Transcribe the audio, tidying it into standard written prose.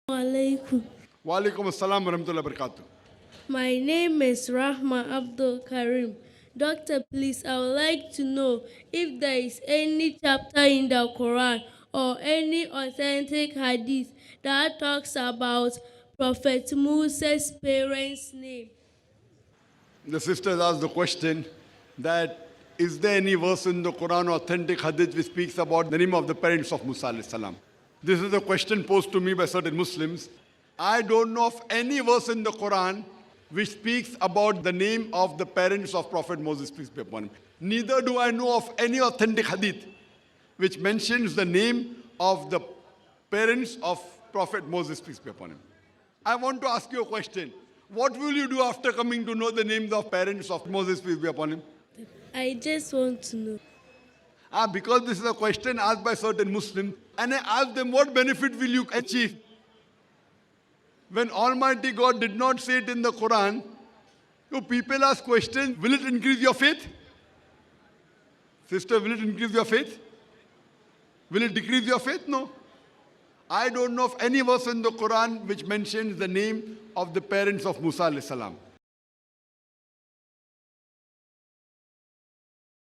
Alyekum. Walaikum Assalam wa rahmatullahi wa barakatuh. My name is Rahma Abdul Karim. Doctor, please, I would like to know if there is any chapter in the Quran or any authentic hadith that talks about Prophet Musa's parents' name. The sisters asked the question that is there any verse in the Quran or authentic hadith which speaks about the name of the parents of Musa alayhi salam? This is a question posed to me by certain Muslims. I don't know of any verse in the Quran which speaks about the name of the parents of Prophet Moses, peace be upon him. Neither do I know of any authentic hadith which mentions the name of the parents of Prophet Moses, peace be upon him. I want to ask you a question. What will you do after coming to know the names of parents of Moses, peace be upon him? I just want to know. Because this is a question asked by certain Muslims, and I asked them, what benefit will you achieve? When Almighty God did not say it in the Quran, you people ask questions, will it increase your faith? Sister, will it increase your faith? Will it decrease your faith? No. I don't know of any verse in the Quran which mentions the name of the parents of Musa alayhi salam.